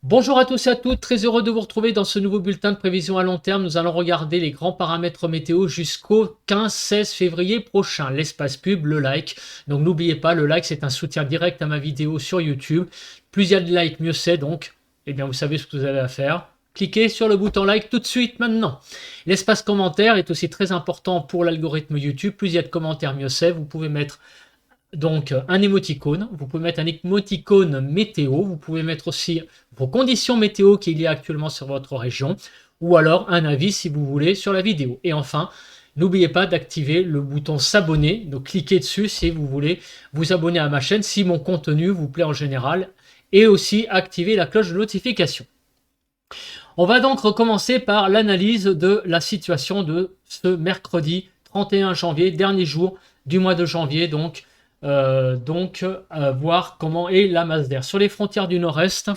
Bonjour à tous et à toutes, très heureux de vous retrouver dans ce nouveau bulletin de prévision à long terme. Nous allons regarder les grands paramètres météo jusqu'au 15-16 février prochain. L'espace pub, le like. Donc n'oubliez pas, le like c'est un soutien direct à ma vidéo sur YouTube. Plus il y a de likes, mieux c'est donc. Eh bien vous savez ce que vous avez à faire. Cliquez sur le bouton like tout de suite maintenant. L'espace commentaire est aussi très important pour l'algorithme YouTube. Plus il y a de commentaires, mieux c'est. Vous pouvez mettre donc un émoticône, vous pouvez mettre un émoticône météo, vous pouvez mettre aussi vos conditions météo qu'il y a actuellement sur votre région, ou alors un avis si vous voulez sur la vidéo. Et enfin, n'oubliez pas d'activer le bouton s'abonner, donc cliquez dessus si vous voulez vous abonner à ma chaîne, si mon contenu vous plaît en général, et aussi activer la cloche de notification. On va donc recommencer par l'analyse de la situation de ce mercredi 31 janvier, dernier jour du mois de janvier, voir comment est la masse d'air. Sur les frontières du nord-est,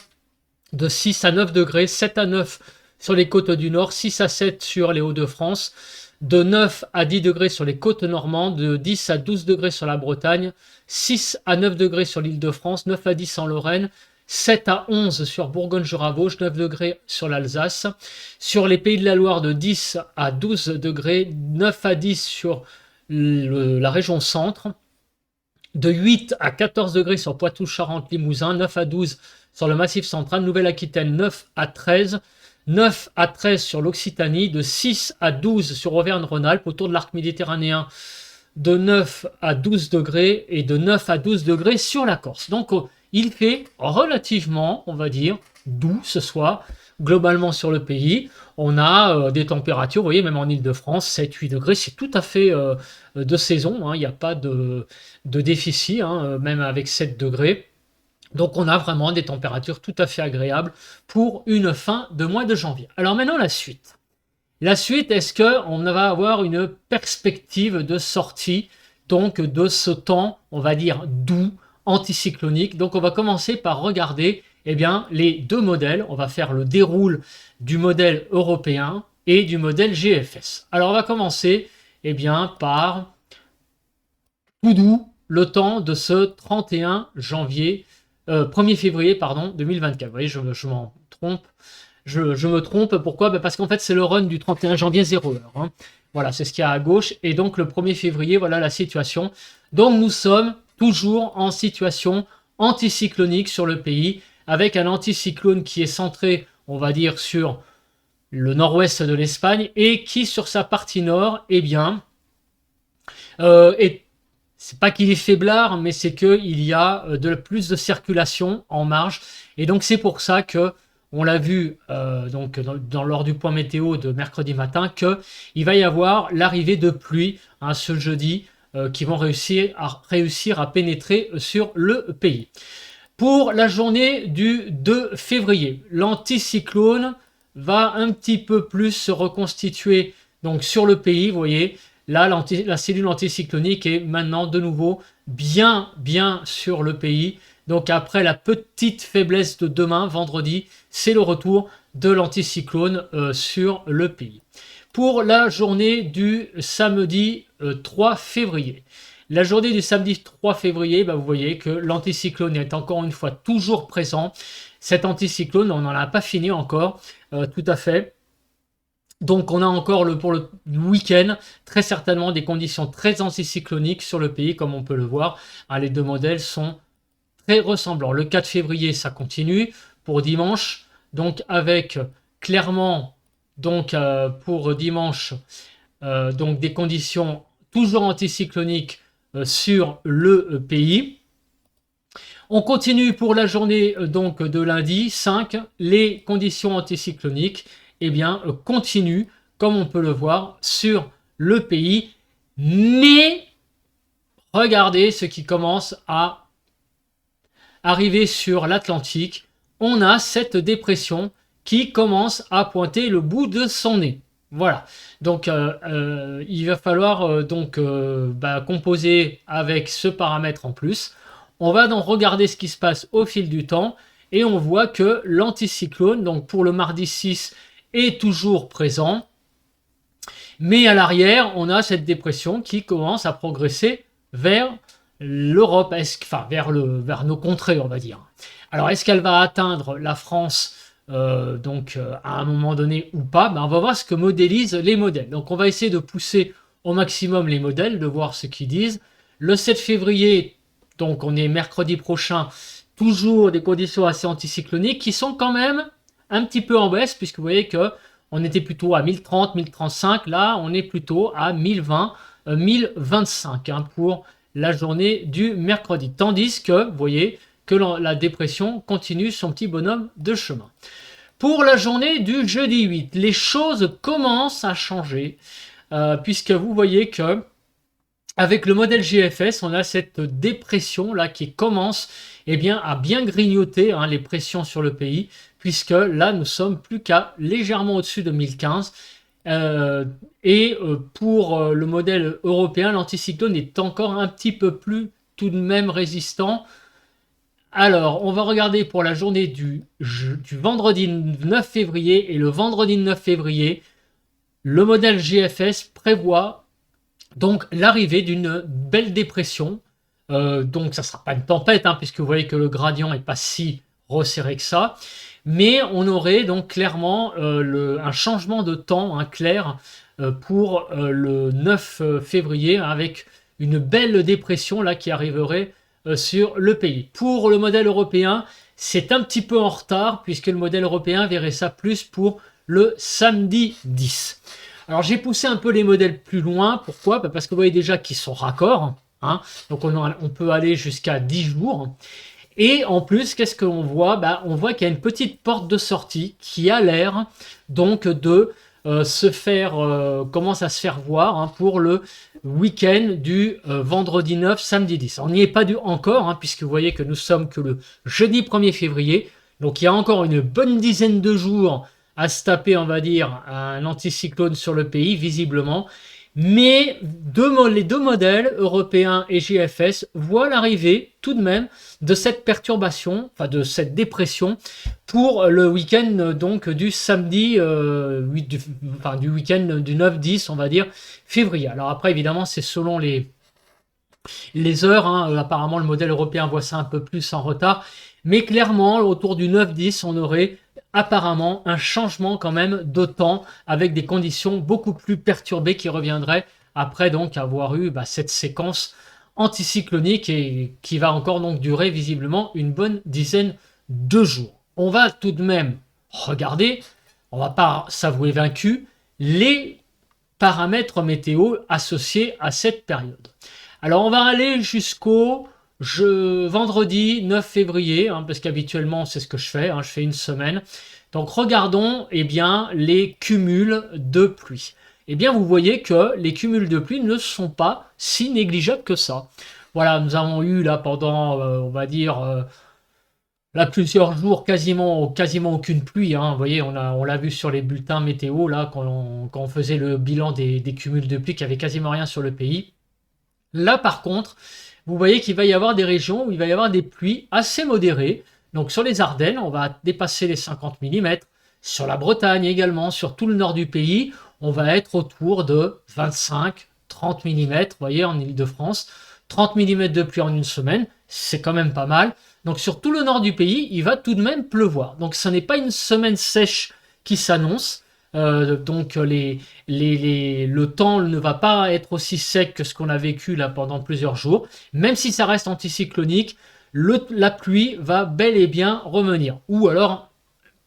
de 6 à 9 degrés, 7 à 9 sur les côtes du nord, 6 à 7 sur les Hauts-de-France, de 9 à 10 degrés sur les côtes normandes, de 10 à 12 degrés sur la Bretagne, 6 à 9 degrés sur l'Île-de-France, 9 à 10 en Lorraine, 7 à 11 sur Bourgogne-Jura-Vosges, 9 degrés sur l'Alsace. Sur les Pays de la Loire, de 10 à 12 degrés, 9 à 10 sur la région centre, de 8 à 14 degrés sur Poitou-Charentes-Limousin, 9 à 12 sur le Massif central, Nouvelle-Aquitaine 9 à 13, 9 à 13 sur l'Occitanie, de 6 à 12 sur Auvergne-Rhône-Alpes, autour de l'arc méditerranéen, de 9 à 12 degrés et de 9 à 12 degrés sur la Corse. Donc il fait relativement, on va dire, doux ce soir, globalement sur le pays. On a des températures, vous voyez, même en Île-de-France, 7-8 degrés, c'est tout à fait de saison, hein, il n'y a pas de déficit, hein, même avec 7 degrés. Donc on a vraiment des températures tout à fait agréables pour une fin de mois de janvier. Alors maintenant la suite. La suite, est-ce qu'on va avoir une perspective de sortie donc de ce temps, on va dire, doux, anticyclonique? Donc on va commencer par regarder eh bien, les deux modèles. On va faire le déroule du modèle européen et du modèle GFS. Alors on va commencer eh bien, par tout doux, le temps de ce 31 janvier, 1er février pardon, 2024. Vous voyez, je m'en trompe. Je me trompe, pourquoi? Parce qu'en fait, c'est le run du 31 janvier 0 heure. Hein. Voilà, c'est ce qu'il y a à gauche. Et donc, le 1er février, voilà la situation. Donc, nous sommes toujours en situation anticyclonique sur le pays, avec un anticyclone qui est centré, on va dire, sur le nord-ouest de l'Espagne et qui, sur sa partie nord, eh bien, c'est pas qu'il est faiblard, mais c'est qu'il y a plus de circulation en marge. Et donc, c'est pour ça que on l'a vu lors du point météo de mercredi matin, qu'il va y avoir l'arrivée de pluie ce jeudi qui vont réussir à pénétrer sur le pays. Pour la journée du 2 février, l'anticyclone va un petit peu plus se reconstituer donc, sur le pays, vous voyez. Là, la cellule anticyclonique est maintenant de nouveau bien sur le pays. Donc après la petite faiblesse de demain, vendredi, c'est le retour de l'anticyclone sur le pays. Pour la journée du samedi 3 février. La journée du samedi 3 février, vous voyez que l'anticyclone est encore une fois toujours présent. Cet anticyclone, on n'en a pas fini encore, tout à fait. Donc on a encore pour le week-end très certainement des conditions très anticycloniques sur le pays comme on peut le voir. Les deux modèles sont très ressemblants. Le 4 février ça continue pour dimanche, donc avec clairement donc pour dimanche donc des conditions toujours anticycloniques sur le pays. On continue pour la journée donc de lundi 5, les conditions anticycloniques eh bien, continue, comme on peut le voir, sur le pays. Mais regardez ce qui commence à arriver sur l'Atlantique. On a cette dépression qui commence à pointer le bout de son nez. Voilà. Donc, il va falloir composer avec ce paramètre en plus. On va donc regarder ce qui se passe au fil du temps. Et on voit que l'anticyclone, donc pour le mardi 6, est toujours présent, mais à l'arrière, on a cette dépression qui commence à progresser vers l'Europe, vers nos contrées, on va dire. Alors, est-ce qu'elle va atteindre la France à un moment donné ou pas? On va voir ce que modélisent les modèles. Donc, on va essayer de pousser au maximum les modèles, de voir ce qu'ils disent. Le 7 février, donc on est mercredi prochain, toujours des conditions assez anticycloniques qui sont quand même un petit peu en baisse, puisque vous voyez que on était plutôt à 1030, 1035. Là, on est plutôt à 1020, 1025 pour la journée du mercredi. Tandis que, vous voyez, que la dépression continue son petit bonhomme de chemin. Pour la journée du jeudi 8, les choses commencent à changer, puisque vous voyez que avec le modèle GFS, on a cette dépression là qui commence à bien grignoter les pressions sur le pays, puisque là nous sommes plus qu'à légèrement au-dessus de 1015. Pour le modèle européen, l'anticyclone est encore un petit peu plus tout de même résistant. Alors, on va regarder pour la journée du vendredi 9 février. Et le vendredi 9 février, le modèle GFS prévoit donc l'arrivée d'une belle dépression. Donc, ça ne sera pas une tempête, puisque vous voyez que le gradient n'est pas si resserré que ça. Mais on aurait donc clairement un changement de temps clair pour le 9 février, avec une belle dépression là qui arriverait sur le pays. Pour le modèle européen, c'est un petit peu en retard, puisque le modèle européen verrait ça plus pour le samedi 10. Alors j'ai poussé un peu les modèles plus loin. Pourquoi? Parce que vous voyez déjà qu'ils sont raccords. Donc on peut aller jusqu'à 10 jours. Et en plus, qu'est-ce qu'on voit? On voit qu'il y a une petite porte de sortie qui a l'air donc de commence à se faire voir pour le week-end du vendredi 9, samedi 10. On n'y est pas encore, puisque vous voyez que nous sommes que le jeudi 1er février. Donc il y a encore une bonne dizaine de jours à se taper, on va dire, un anticyclone sur le pays, visiblement. Mais les deux modèles, européens et GFS, voient l'arrivée tout de même de cette perturbation, de cette dépression pour le week-end donc du samedi, du week-end du 9-10, on va dire, février. Alors après, évidemment, c'est selon les heures. Apparemment, le modèle européen voit ça un peu plus en retard. Mais clairement, autour du 9-10, on aurait apparemment un changement quand même de temps avec des conditions beaucoup plus perturbées qui reviendraient après donc avoir eu cette séquence anticyclonique et qui va encore donc durer visiblement une bonne dizaine de jours. On va tout de même regarder, on va pas s'avouer vaincu, les paramètres météo associés à cette période. Alors on va aller jusqu'au vendredi 9 février, parce qu'habituellement c'est ce que je fais, je fais une semaine. Donc regardons les cumuls de pluie. Vous voyez que les cumuls de pluie ne sont pas si négligeables que ça. Voilà, nous avons eu là pendant, on va dire, là plusieurs jours quasiment aucune pluie. Vous voyez, on l'a vu sur les bulletins météo là quand on faisait le bilan des cumuls de pluie, qu'il n'y avait quasiment rien sur le pays. Là par contre, vous voyez qu'il va y avoir des régions où il va y avoir des pluies assez modérées. Donc sur les Ardennes, on va dépasser les 50 mm. Sur la Bretagne également, sur tout le nord du pays, on va être autour de 25-30 mm. Vous voyez, en Ile-de-France, 30 mm de pluie en une semaine, c'est quand même pas mal. Donc sur tout le nord du pays, il va tout de même pleuvoir. Donc ce n'est pas une semaine sèche qui s'annonce. Donc le temps ne va pas être aussi sec que ce qu'on a vécu là pendant plusieurs jours. Même si ça reste anticyclonique, la pluie va bel et bien revenir. Ou alors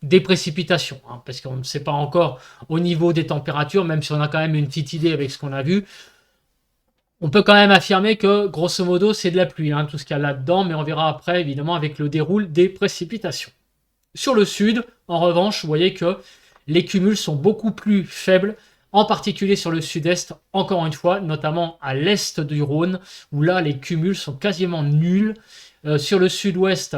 des précipitations, parce qu'on ne sait pas encore au niveau des températures, même si on a quand même une petite idée avec ce qu'on a vu. On peut quand même affirmer que grosso modo c'est de la pluie, tout ce qu'il y a là-dedans, mais on verra après évidemment avec le déroul des précipitations. Sur le sud, en revanche, vous voyez que les cumuls sont beaucoup plus faibles, en particulier sur le sud-est, encore une fois, notamment à l'est du Rhône, où là les cumuls sont quasiment nuls. Sur le sud-ouest,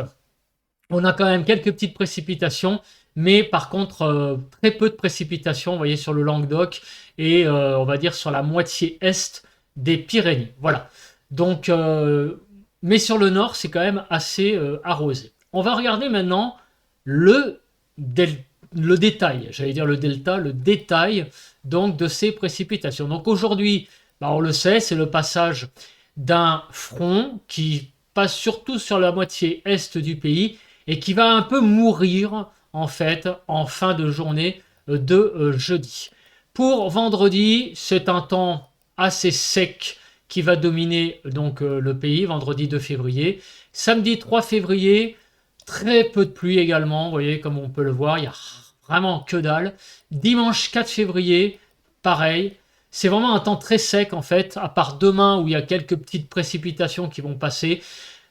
on a quand même quelques petites précipitations, mais par contre très peu de précipitations, vous voyez, sur le Languedoc et on va dire sur la moitié est des Pyrénées. Voilà. Donc, mais sur le nord, c'est quand même assez arrosé. On va regarder maintenant le détail, j'allais dire le delta, le détail donc de ces précipitations. Donc aujourd'hui, on le sait, c'est le passage d'un front qui passe surtout sur la moitié est du pays et qui va un peu mourir en fait en fin de journée de jeudi. Pour vendredi, c'est un temps assez sec qui va dominer donc le pays, vendredi 2 février. Samedi 3 février, très peu de pluie également, vous voyez comme on peut le voir, il y a vraiment que dalle. Dimanche 4 février, pareil, c'est vraiment un temps très sec en fait, à part demain où il y a quelques petites précipitations qui vont passer.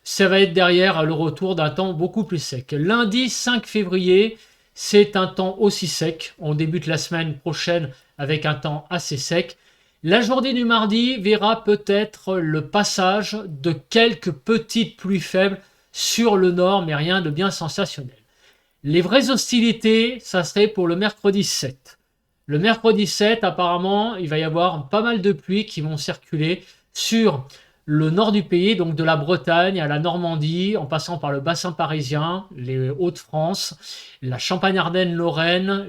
Ça va être derrière le retour d'un temps beaucoup plus sec. Lundi 5 février, c'est un temps aussi sec. On débute la semaine prochaine avec un temps assez sec. La journée du mardi verra peut-être le passage de quelques petites pluies faibles sur le nord, mais rien de bien sensationnel. Les vraies hostilités, ça serait pour le mercredi 7. Le mercredi 7, apparemment, il va y avoir pas mal de pluies qui vont circuler sur le nord du pays, donc de la Bretagne à la Normandie, en passant par le bassin parisien, les Hauts-de-France, la Champagne-Ardenne-Lorraine,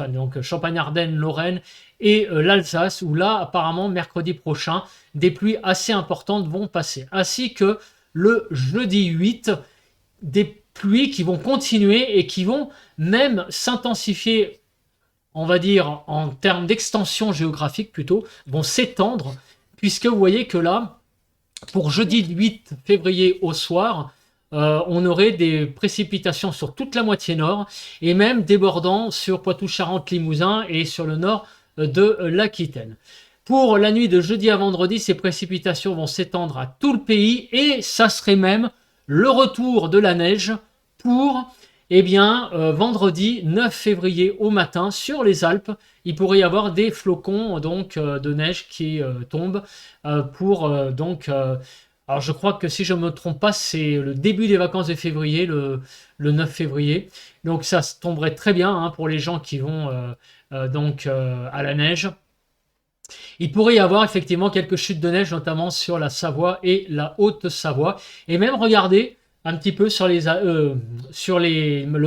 donc Champagne-Ardenne-Lorraine et l'Alsace, où là, apparemment, mercredi prochain, des pluies assez importantes vont passer. Ainsi que le jeudi 8, des pluies qui vont continuer et qui vont même s'intensifier, on va dire, en termes d'extension géographique plutôt, vont s'étendre, puisque vous voyez que là, pour jeudi 8 février au soir, on aurait des précipitations sur toute la moitié nord et même débordant sur Poitou-Charentes-Limousin et sur le nord de l'Aquitaine. Pour la nuit de jeudi à vendredi, ces précipitations vont s'étendre à tout le pays et ça serait même le retour de la neige pour vendredi 9 février au matin sur les Alpes. Il pourrait y avoir des flocons donc, de neige qui tombent alors je crois que si je ne me trompe pas, c'est le début des vacances de février, le 9 février. Donc ça tomberait très bien hein, pour les gens qui vont à la neige. Il pourrait y avoir effectivement quelques chutes de neige, notamment sur la Savoie et la Haute-Savoie. Et même, regardez un petit peu sur le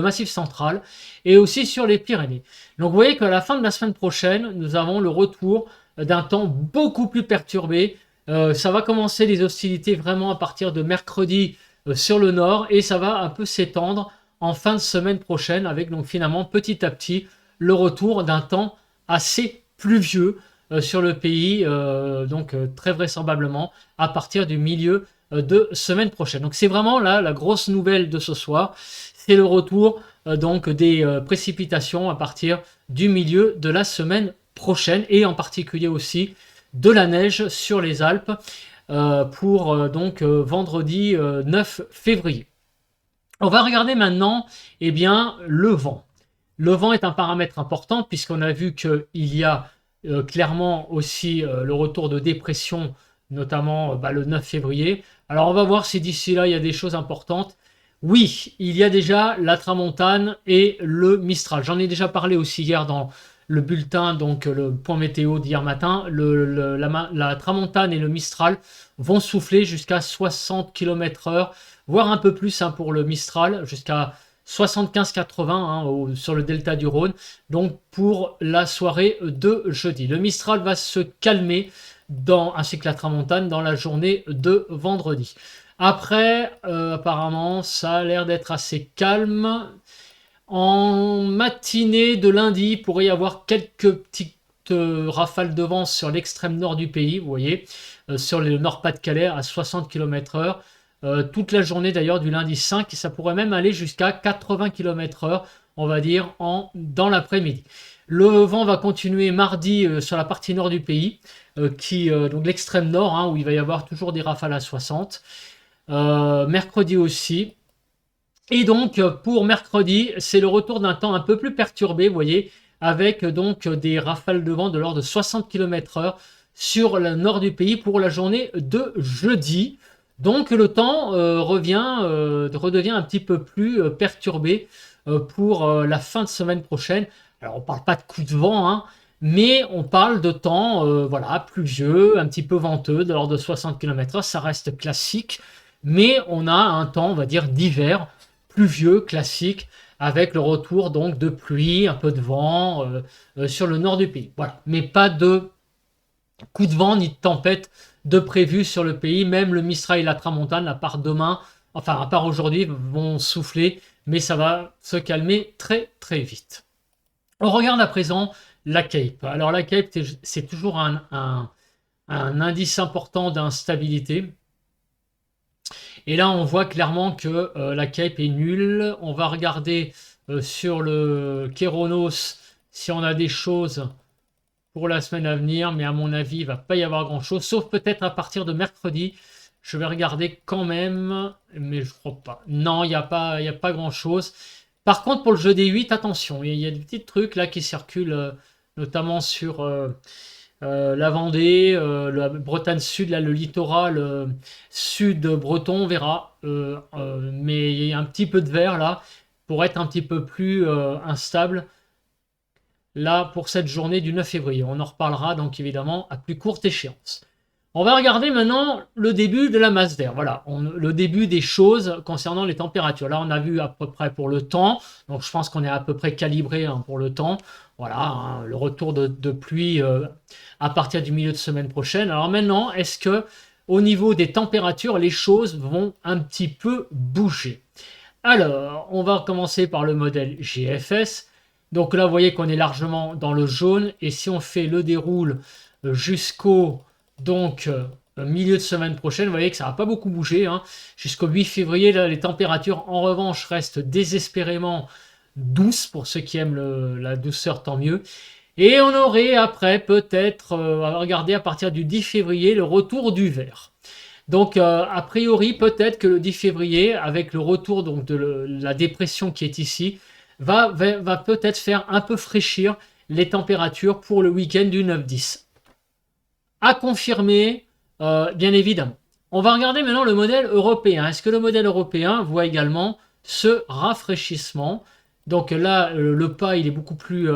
Massif central et aussi sur les Pyrénées. Donc vous voyez qu'à la fin de la semaine prochaine, nous avons le retour d'un temps beaucoup plus perturbé. Ça va commencer les hostilités vraiment à partir de mercredi sur le nord et ça va un peu s'étendre en fin de semaine prochaine avec donc finalement petit à petit le retour d'un temps assez pluvieux sur le pays, très vraisemblablement à partir du milieu de semaine prochaine. Donc c'est vraiment là la grosse nouvelle de ce soir, c'est le retour des précipitations à partir du milieu de la semaine prochaine et en particulier aussi de la neige sur les Alpes pour vendredi 9 février. On va regarder maintenant le vent. Le vent est un paramètre important puisqu'on a vu qu'il y a clairement aussi le retour de dépression, notamment le 9 février. Alors on va voir si d'ici là il y a des choses importantes. Oui, il y a déjà la tramontane et le Mistral. J'en ai déjà parlé aussi hier dans le bulletin, donc le point météo d'hier matin. La tramontane et le Mistral vont souffler jusqu'à 60 km/h, voire un peu plus pour le Mistral, jusqu'à 75-80 sur le delta du Rhône, donc pour la soirée de jeudi. Le Mistral va se calmer, ainsi que la tramontane, dans la journée de vendredi. Après, apparemment, ça a l'air d'être assez calme. En matinée de lundi, il pourrait y avoir quelques petites rafales de vent sur l'extrême nord du pays, vous voyez, sur le Nord-Pas-de-Calais à 60 km/h. Toute la journée d'ailleurs du lundi 5, et ça pourrait même aller jusqu'à 80 km/h, on va dire, dans l'après-midi. Le vent va continuer mardi sur la partie nord du pays, donc l'extrême nord, où il va y avoir toujours des rafales à 60. Mercredi aussi. Et donc pour mercredi, c'est le retour d'un temps un peu plus perturbé, vous voyez, avec donc des rafales de vent de l'ordre de 60 km/h sur le nord du pays pour la journée de jeudi. Donc le temps redevient un petit peu plus perturbé pour la fin de semaine prochaine. Alors on ne parle pas de coups de vent, mais on parle de temps pluvieux, un petit peu venteux, de l'ordre de 60 km/h. Ça reste classique, mais on a un temps, on va dire, d'hiver, pluvieux, classique, avec le retour donc de pluie, un peu de vent sur le nord du pays. Voilà, mais pas de coups de vent ni de tempête de prévu sur le pays. Même le Mistral et la tramontane, à part demain, enfin à part aujourd'hui, vont souffler, mais ça va se calmer très très vite. On regarde à présent la Cape. Alors la Cape, c'est toujours un indice important d'instabilité. Et là, on voit clairement que la Cape est nulle. On va regarder sur le Kéronos si on a des choses pour la semaine à venir, mais à mon avis, il ne va pas y avoir grand-chose, sauf peut-être à partir de mercredi. Je vais regarder quand même, mais je ne crois pas. Non, il n'y a pas grand-chose. Par contre, pour le jeu des 8, attention, il y a des petits trucs là qui circulent, notamment sur la Vendée, la Bretagne Sud, là, le littoral sud breton, on verra. Mais il y a un petit peu de vert là, pour être un petit peu plus instable là pour cette journée du 9 février. On en reparlera donc évidemment à plus courte échéance. On va regarder maintenant le début de la masse d'air. Voilà, le début des choses concernant les températures. Là, on a vu à peu près pour le temps. Donc, je pense qu'on est à peu près calibré pour le temps. Voilà, le retour de pluie à partir du milieu de semaine prochaine. Alors maintenant, est-ce que au niveau des températures, les choses vont un petit peu bouger? Alors, on va commencer par le modèle GFS. Donc là, vous voyez qu'on est largement dans le jaune. Et si on fait le déroule jusqu'au milieu de semaine prochaine, vous voyez que ça va pas beaucoup bouger. Jusqu'au 8 février, là, les températures, en revanche, restent désespérément douces. Pour ceux qui aiment la douceur, tant mieux. Et on aurait après, peut-être, regarder à partir du 10 février, le retour du vert. Donc, a priori, peut-être que le 10 février, avec le retour donc, de la dépression qui est ici, va peut-être faire un peu fraîchir les températures pour le week-end du 9-10. À confirmer, bien évidemment. On va regarder maintenant le modèle européen. Est-ce que le modèle européen voit également ce rafraîchissement? Donc là, le pas, il est beaucoup plus...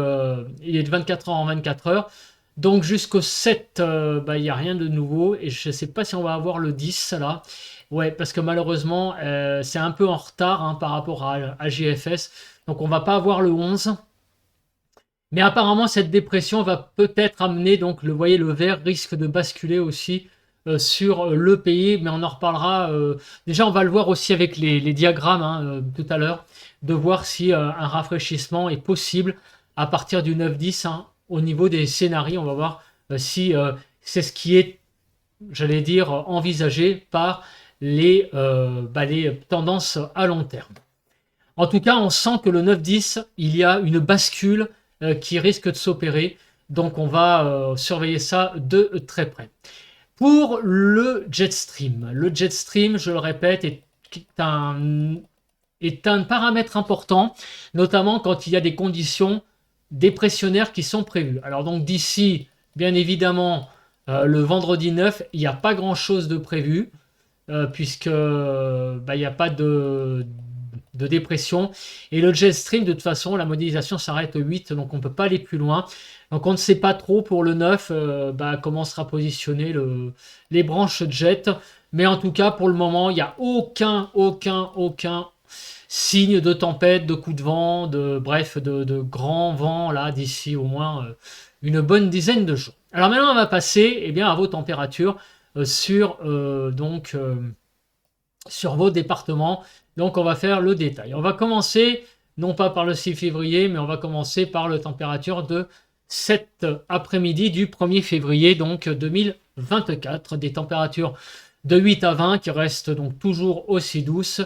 il est de 24 heures en 24 heures. Donc jusqu'au 7, il n'y a rien de nouveau. Et je ne sais pas si on va avoir le 10 là. Ouais, parce que malheureusement, c'est un peu en retard par rapport à GFS. Donc on ne va pas avoir le 11. Mais apparemment, cette dépression va peut-être amener, donc, voyez, le vert risque de basculer aussi sur le pays, mais on en reparlera. Déjà, on va le voir aussi avec les diagrammes tout à l'heure, de voir si un rafraîchissement est possible à partir du 9-10 au niveau des scénarios. On va voir si c'est ce qui est, j'allais dire, envisagé par les tendances à long terme. En tout cas, on sent que le 9-10, il y a une bascule qui risque de s'opérer. Donc, on va surveiller ça de très près. Pour le Jetstream, je le répète, est un paramètre important, notamment quand il y a des conditions dépressionnaires qui sont prévues. Alors, donc, d'ici, bien évidemment, le vendredi 9, il n'y a pas grand-chose de prévu, puisque il n'y a pas de dépression. Et le Jetstream, de toute façon, la modélisation s'arrête au 8, donc on ne peut pas aller plus loin. Donc on ne sait pas trop pour le 9 comment sera positionné les branches jet. Mais en tout cas, pour le moment, il n'y a aucun signe de tempête, de coup de vent, de grand vent là d'ici au moins une bonne dizaine de jours. Alors maintenant, on va passer à vos températures sur vos départements. Donc on va faire le détail. On va commencer non pas par le 6 février, mais on va commencer par la température de cet après-midi du 1er février donc 2024. Des températures de 8 à 20 qui restent donc toujours aussi douces.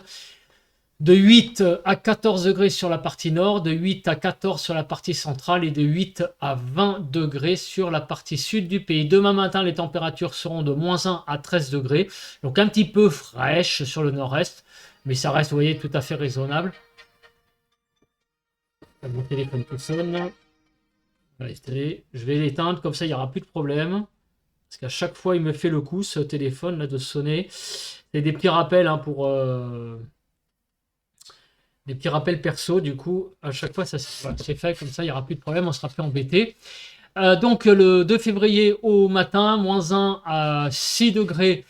De 8 à 14 degrés sur la partie nord, de 8 à 14 sur la partie centrale et de 8 à 20 degrés sur la partie sud du pays. Demain matin, les températures seront de moins 1 à 13 degrés, donc un petit peu fraîches sur le nord-est, mais ça reste, vous voyez, tout à fait raisonnable. Mon téléphone qui sonne. Je vais l'éteindre, comme ça il n'y aura plus de problème. Parce qu'à chaque fois, il me fait le coup, ce téléphone là de sonner. C'est des petits rappels pour... des petits rappels perso, du coup, à chaque fois, ça c'est fait, comme ça, il n'y aura plus de problème, on sera plus embêté. Donc, le 2 février au matin, moins 1 à 6 degrés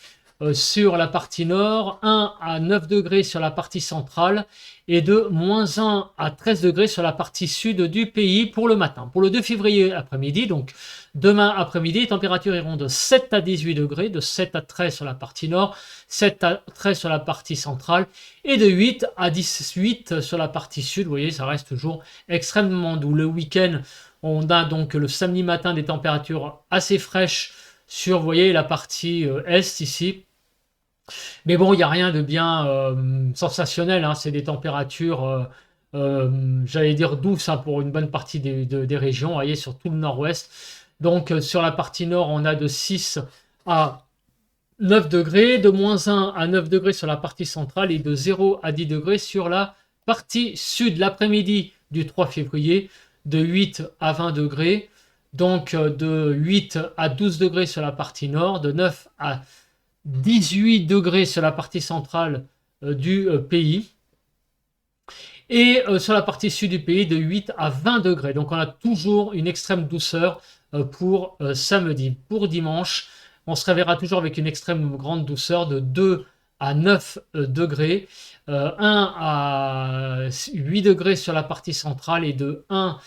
sur la partie nord, 1 à 9 degrés sur la partie centrale et de -1 à 13 degrés sur la partie sud du pays pour le matin. Pour le 2 février après-midi, donc demain après-midi, les températures iront de 7 à 18 degrés, de 7 à 13 sur la partie nord, 7 à 13 sur la partie centrale et de 8 à 18 sur la partie sud. Vous voyez, ça reste toujours extrêmement doux. Le week-end, on a donc le samedi matin des températures assez fraîches sur, vous voyez, la partie est ici. Mais bon, il n'y a rien de bien sensationnel, hein. C'est des températures, j'allais dire douces, hein, pour une bonne partie des régions, vous voyez, sur tout le nord-ouest. Donc sur la partie nord, on a de 6 à 9 degrés, de -1 à 9 degrés sur la partie centrale et de 0 à 10 degrés sur la partie sud. L'après-midi du 3 février, de 8 à 20 degrés, donc de 8 à 12 degrés sur la partie nord, de 9 à 18 degrés sur la partie centrale du pays et sur la partie sud du pays de 8 à 20 degrés. Donc on a toujours une extrême douceur pour samedi. Pour dimanche, on se réveillera toujours avec une extrême grande douceur de 2 à 9 degrés, 1 à 8 degrés sur la partie centrale et de 1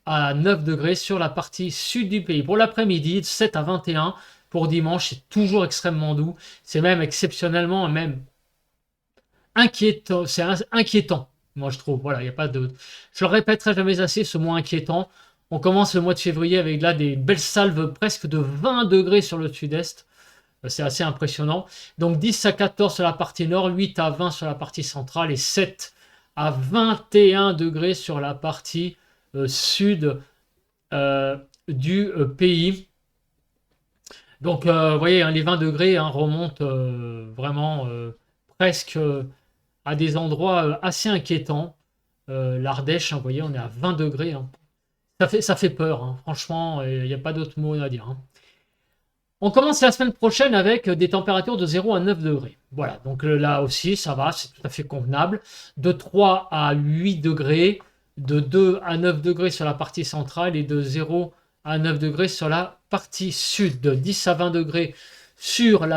à 9 degrés sur la partie sud du pays. Pour l'après-midi, de 7 à 21 pour dimanche, c'est toujours extrêmement doux. C'est même exceptionnellement, même inquiétant. C'est inquiétant, moi je trouve. Voilà, il n'y a pas de. Je le répéterai jamais assez, ce mot inquiétant. On commence le mois de février avec là des belles salves presque de 20 degrés sur le sud-est. C'est assez impressionnant. Donc 10 à 14 sur la partie nord, 8 à 20 sur la partie centrale et 7 à 21 degrés sur la partie sud du pays. Donc, vous voyez, hein, les 20 degrés hein, remontent vraiment presque à des endroits assez inquiétants. L'Ardèche, hein, vous voyez, on est à 20 degrés. Hein. Ça fait peur, hein. Franchement, il n'y a pas d'autre mot à dire. Hein. On commence la semaine prochaine avec des températures de 0 à 9 degrés. Voilà, donc là aussi, ça va, c'est tout à fait convenable. De 3 à 8 degrés, de 2 à 9 degrés sur la partie centrale et de 0 à 9 degrés sur la partie sud. De 10 à 20 degrés sur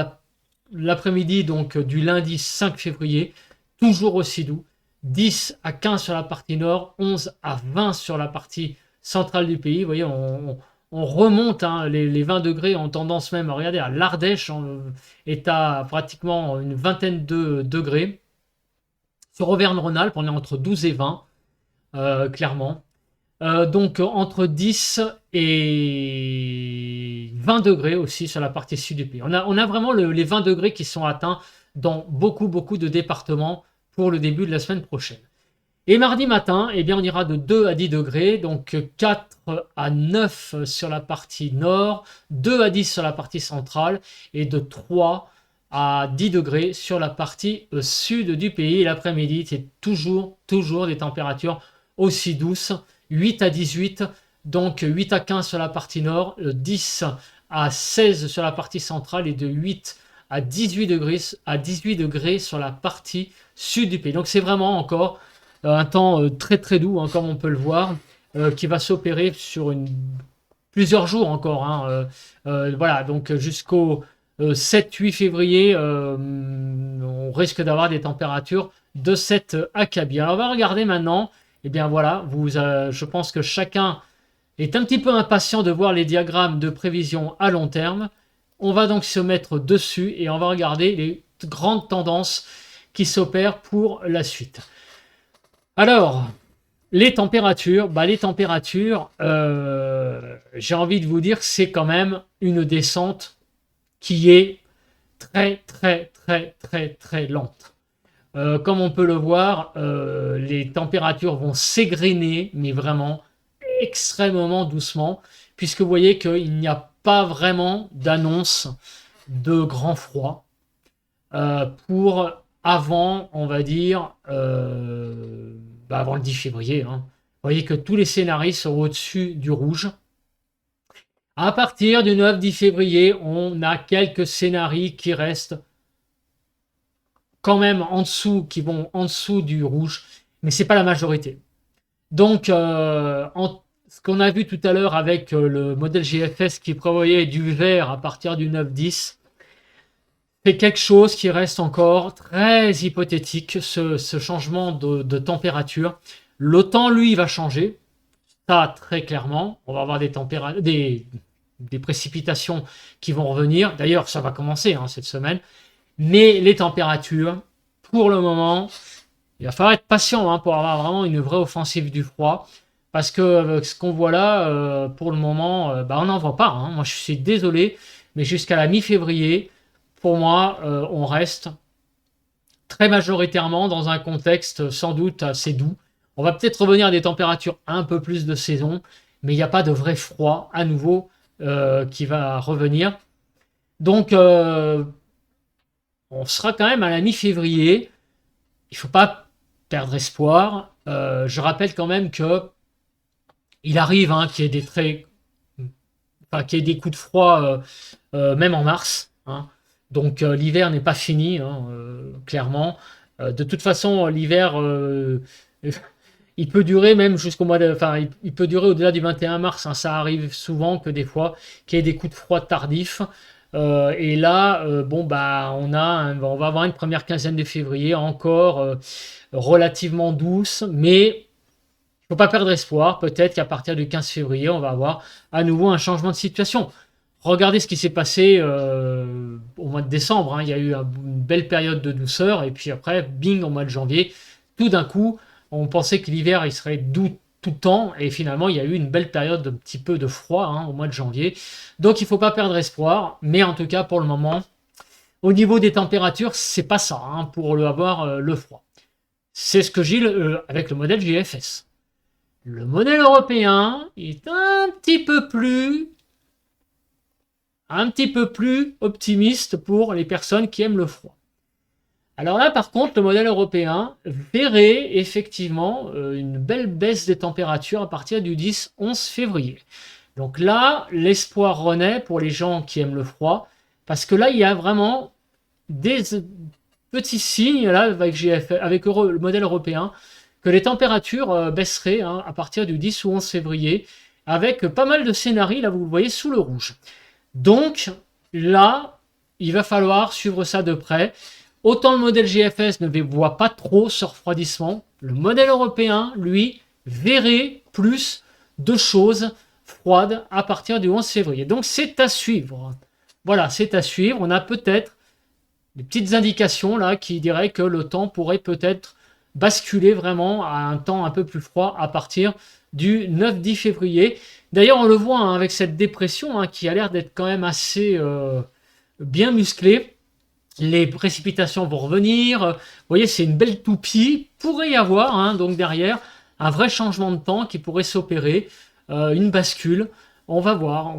l'après-midi, donc du lundi 5 février, toujours aussi doux. 10 à 15 sur la partie nord, 11 à 20 sur la partie centrale du pays. Vous voyez, on remonte hein, les 20 degrés en tendance même. Regardez, à l'Ardèche est à pratiquement une vingtaine de degrés. Sur Auvergne-Rhône-Alpes, on est entre 12 et 20, clairement. Donc entre 10 et 20 degrés aussi sur la partie sud du pays. On a vraiment les 20 degrés qui sont atteints dans beaucoup de départements pour le début de la semaine prochaine. Et mardi matin, eh bien, on ira de 2 à 10 degrés, donc 4 à 9 sur la partie nord, 2 à 10 sur la partie centrale et de 3 à 10 degrés sur la partie sud du pays. Et l'après-midi, c'est toujours des températures aussi douces, 8 à 18, donc 8 à 15 sur la partie nord, 10 à 16 sur la partie centrale et de 8 à 18 degrés sur la partie sud du pays. Donc c'est vraiment encore un temps très doux, hein, comme on peut le voir, qui va s'opérer sur plusieurs jours encore. Hein, voilà, donc jusqu'au 7-8 février, on risque d'avoir des températures de cet acabit. Alors on va regarder maintenant. Eh bien voilà, je pense que chacun est un petit peu impatient de voir les diagrammes de prévision à long terme. On va donc se mettre dessus et on va regarder les grandes tendances qui s'opèrent pour la suite. Alors, les températures, j'ai envie de vous dire que c'est quand même une descente qui est très lente. Comme on peut le voir, les températures vont s'égrainer, mais vraiment extrêmement doucement, puisque vous voyez qu'il n'y a pas vraiment d'annonce de grand froid pour avant, on va dire, avant le 10 février. Hein. Vous voyez que tous les scénarios sont au-dessus du rouge. À partir du 9-10 février, on a quelques scénarios qui restent quand même en dessous, qui vont en dessous du rouge, mais c'est pas la majorité. Donc, ce qu'on a vu tout à l'heure avec le modèle GFS qui prévoyait du vert à partir du 9-10, c'est quelque chose qui reste encore très hypothétique, ce changement de température. Le temps, lui, va changer. Ça, très clairement. On va avoir des précipitations qui vont revenir. D'ailleurs, ça va commencer hein, cette semaine. Mais les températures, pour le moment, il va falloir être patient hein, pour avoir vraiment une vraie offensive du froid. Parce que avec ce qu'on voit là, pour le moment, on n'en voit pas. Hein. Moi, je suis désolé, mais jusqu'à la mi-février, pour moi, on reste très majoritairement dans un contexte sans doute assez doux. On va peut-être revenir à des températures un peu plus de saison, mais il n'y a pas de vrai froid à nouveau qui va revenir. Donc, on sera quand même à la mi-février. Il ne faut pas perdre espoir. Je rappelle quand même que il arrive hein, qu'il y ait qu'il y ait des coups de froid même en mars. Hein. Donc l'hiver n'est pas fini, hein, clairement. De toute façon, l'hiver, il peut durer même jusqu'au mois de, enfin, il peut durer au-delà du 21 mars. Hein. Ça arrive souvent que des fois qu'il y ait des coups de froid tardifs. Et là, on va avoir une première quinzaine de février encore relativement douce, mais il ne faut pas perdre espoir. Peut-être qu'à partir du 15 février, on va avoir à nouveau un changement de situation. Regardez ce qui s'est passé au mois de décembre. Hein. Il y a eu une belle période de douceur. Et puis après, bing, au mois de janvier, tout d'un coup, on pensait que l'hiver, il serait doux tout le temps. Et finalement, il y a eu une belle période d'un petit peu de froid hein, au mois de janvier. Donc, il ne faut pas perdre espoir. Mais en tout cas, pour le moment, au niveau des températures, c'est pas ça hein, pour avoir le froid. C'est ce que j'ai avec le modèle GFS. Le modèle européen est un petit peu plus optimiste pour les personnes qui aiment le froid. Alors là, par contre, le modèle européen verrait effectivement une belle baisse des températures à partir du 10-11 février. Donc là, l'espoir renaît pour les gens qui aiment le froid, parce que là, il y a vraiment des petits signes là, avec le modèle européen, que les températures baisseraient hein, à partir du 10 ou 11 février, avec pas mal de scénarios, là vous le voyez, sous le rouge. Donc là, il va falloir suivre ça de près. Autant le modèle GFS ne voit pas trop ce refroidissement, le modèle européen, lui, verrait plus de choses froides à partir du 11 février. Donc c'est à suivre. Voilà, c'est à suivre. On a peut-être des petites indications là qui diraient que le temps pourrait peut-être basculer vraiment à un temps un peu plus froid à partir du 9-10 février. D'ailleurs, on le voit hein, avec cette dépression hein, qui a l'air d'être quand même assez bien musclée. Les précipitations vont revenir. Vous voyez, c'est une belle toupie. Pourrait y avoir hein, donc derrière un vrai changement de temps qui pourrait s'opérer, une bascule. On va voir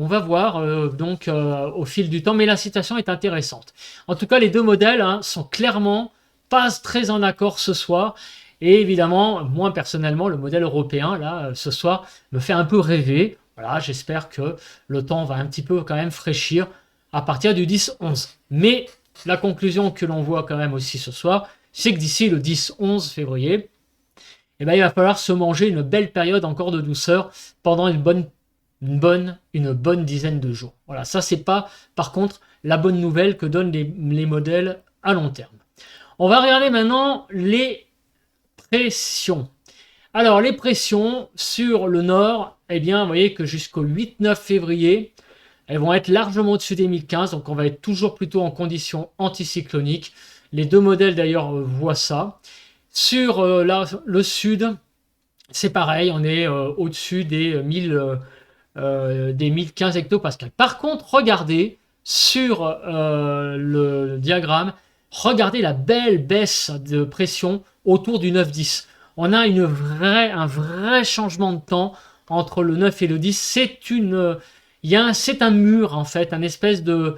au fil du temps, mais la situation est intéressante. En tout cas, les deux modèles hein, sont clairement pas très en accord ce soir. Et évidemment, moi personnellement, le modèle européen, là, ce soir, me fait un peu rêver. Voilà, j'espère que le temps va un petit peu quand même fraîchir à partir du 10-11. Mais la conclusion que l'on voit quand même aussi ce soir, c'est que d'ici le 10-11 février, eh ben, il va falloir se manger une belle période encore de douceur pendant une bonne dizaine de jours. Voilà, ça c'est pas par contre la bonne nouvelle que donnent les modèles à long terme. On va regarder maintenant les pressions. Alors les pressions sur le nord, eh bien vous voyez que jusqu'au 8-9 février, elles vont être largement au-dessus des 1015, donc on va être toujours plutôt en conditions anticycloniques. Les deux modèles d'ailleurs voient ça. Sur le sud, c'est pareil, on est au-dessus des 1015 hectopascales. Par contre, regardez sur le diagramme, regardez la belle baisse de pression autour du 9-10. On a un vrai changement de temps entre le 9 et le 10. C'est un mur en fait, une espèce de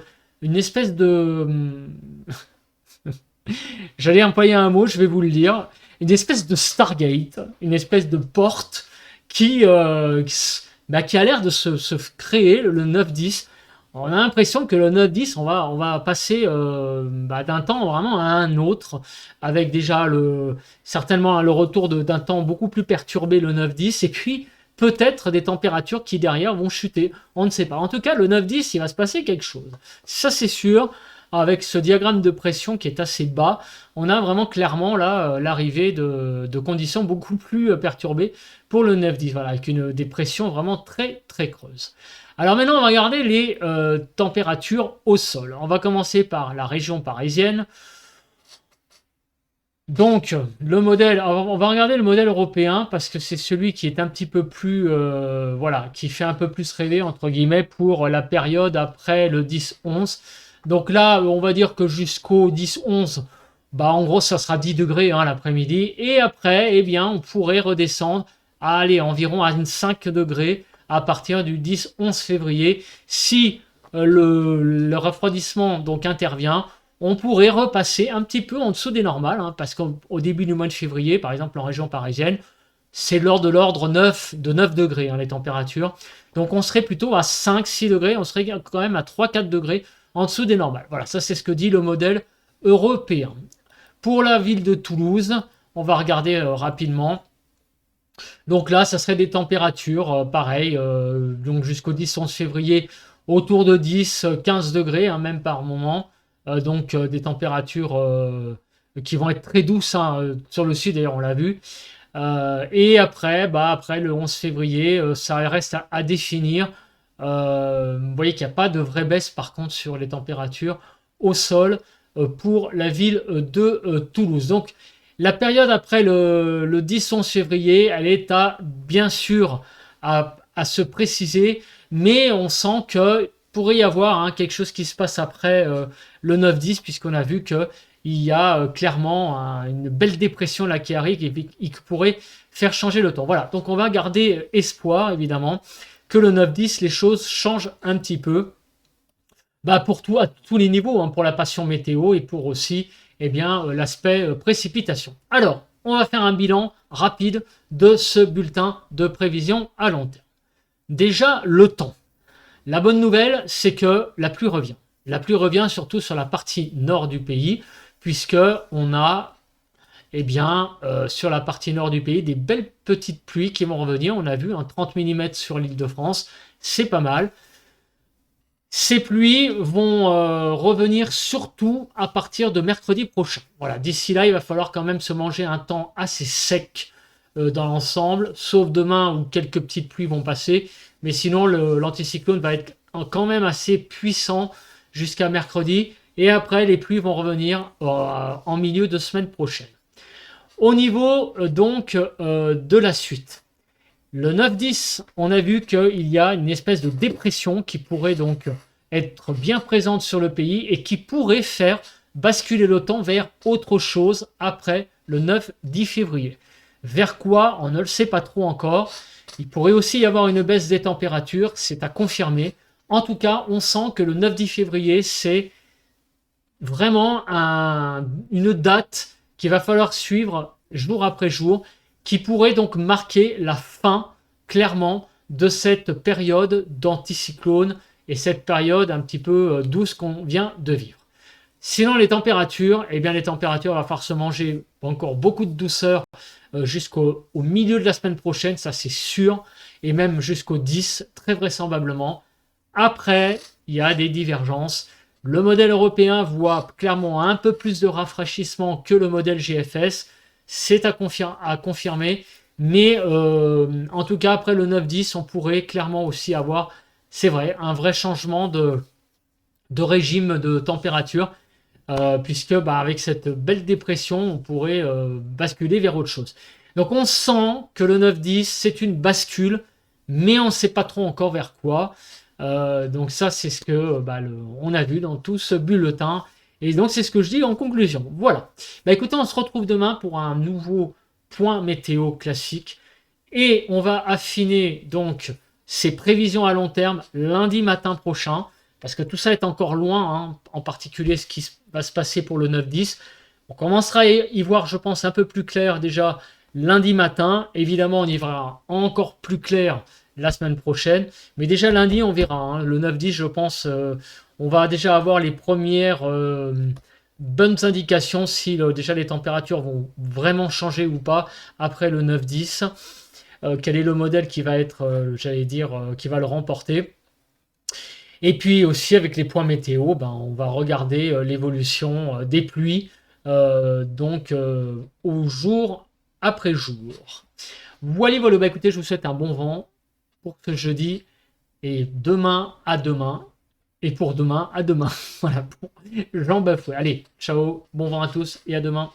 j'allais employer un mot, je vais vous le dire, une espèce de Stargate, une espèce de porte qui a l'air de se créer, le 9-10. On a l'impression que le 9-10, on va passer d'un temps vraiment à un autre, avec déjà certainement le retour d'un temps beaucoup plus perturbé, le 9-10, et puis peut-être des températures qui derrière vont chuter. On ne sait pas. En tout cas, le 9-10, il va se passer quelque chose. Ça, c'est sûr. avec ce diagramme de pression qui est assez bas, on a vraiment clairement là l'arrivée de conditions beaucoup plus perturbées pour le 9-10, voilà, avec des pressions vraiment très très creuses. Alors maintenant, on va regarder les températures au sol. On va commencer par la région parisienne. Donc, le modèle, on va regarder le modèle européen parce que c'est celui qui est un petit peu plus, voilà, qui fait un peu plus rêver, entre guillemets, pour la période après le 10-11. Donc là, on va dire que jusqu'au 10-11, bah, en gros, ça sera 10 degrés hein, l'après-midi. Et après, eh bien, on pourrait redescendre à aller environ à 5 degrés à partir du 10-11 février. Si le refroidissement donc intervient, on pourrait repasser un petit peu en dessous des normales, hein, parce qu'au début du mois de février, par exemple en région parisienne, c'est de l'ordre 9 degrés hein, les températures. Donc on serait plutôt à 5-6 degrés, on serait quand même à 3-4 degrés en dessous des normales. Voilà, ça c'est ce que dit le modèle européen. Pour la ville de Toulouse, on va regarder rapidement. Donc là, ça serait des températures pareilles, donc jusqu'au 10-11 février, autour de 10-15 degrés, hein, même par moment. Donc des températures qui vont être très douces hein, sur le sud, d'ailleurs on l'a vu. Et après, après le 11 février, ça reste à définir. Vous voyez qu'il n'y a pas de vraie baisse par contre sur les températures au sol pour la ville de Toulouse. Donc la période après le 10-11 février, elle est bien sûr à se préciser, mais on sent que pourrait y avoir hein, quelque chose qui se passe après le 9-10, puisqu'on a vu qu'il y a clairement une belle dépression là qui arrive et qui pourrait faire changer le temps. Voilà, donc on va garder espoir, évidemment, que le 9-10, les choses changent un petit peu. Bah pour tout, à tous les niveaux, hein, pour la passion météo et pour aussi eh bien, l'aspect précipitation. Alors, on va faire un bilan rapide de ce bulletin de prévision à long terme. Déjà, le temps. La bonne nouvelle, c'est que la pluie revient. La pluie revient surtout sur la partie nord du pays, puisque on a, eh bien, sur la partie nord du pays, des belles petites pluies qui vont revenir. On a vu un 30 mm sur l'Île-de-France, c'est pas mal. Ces pluies vont revenir surtout à partir de mercredi prochain. Voilà, d'ici là, il va falloir quand même se manger un temps assez sec dans l'ensemble, sauf demain où quelques petites pluies vont passer. Mais sinon, l'anticyclone va être quand même assez puissant jusqu'à mercredi. Et après, les pluies vont revenir en milieu de semaine prochaine. Au niveau donc de la suite. Le 9-10, on a vu qu'il y a une espèce de dépression qui pourrait donc être bien présente sur le pays et qui pourrait faire basculer le temps vers autre chose après le 9-10 février. Vers quoi, on ne le sait pas trop encore. Il pourrait aussi y avoir une baisse des températures, c'est à confirmer. En tout cas, on sent que le 9-10 février, c'est vraiment une date qu'il va falloir suivre jour après jour, qui pourrait donc marquer la fin, clairement, de cette période d'anticyclone et cette période un petit peu douce qu'on vient de vivre. Sinon, les températures, eh bien, les températures, il va falloir se manger encore beaucoup de douceur jusqu'au milieu de la semaine prochaine, ça c'est sûr, et même jusqu'au 10, très vraisemblablement. Après, il y a des divergences. Le modèle européen voit clairement un peu plus de rafraîchissement que le modèle GFS. C'est à confirmer. Mais en tout cas, après le 9-10, on pourrait clairement aussi avoir, c'est vrai, un vrai changement de régime de température. Puisque avec cette belle dépression, on pourrait basculer vers autre chose. Donc on sent que le 9-10, c'est une bascule, mais on ne sait pas trop encore vers quoi. Donc ça, c'est ce que on a vu dans tout ce bulletin. Et donc c'est ce que je dis en conclusion. Voilà. Écoutez, on se retrouve demain pour un nouveau point météo classique. Et on va affiner donc ces prévisions à long terme lundi matin prochain. Parce que tout ça est encore loin, hein, en particulier ce qui va se passer pour le 9-10. On commencera à y voir, je pense, un peu plus clair déjà lundi matin. Évidemment, on y verra encore plus clair la semaine prochaine. Mais déjà lundi, on verra. Hein. Le 9-10, je pense, on va déjà avoir les premières bonnes indications si déjà les températures vont vraiment changer ou pas après le 9-10. Quel est le modèle qui va être, qui va le remporter. Et puis aussi avec les points météo, ben, on va regarder l'évolution des pluies au jour après jour. Voilà, voilà, bah écoutez, je vous souhaite un bon vent pour ce jeudi et demain à demain. Et pour demain à demain. Voilà, pour Jean Bafouet. Allez, ciao, bon vent à tous et à demain.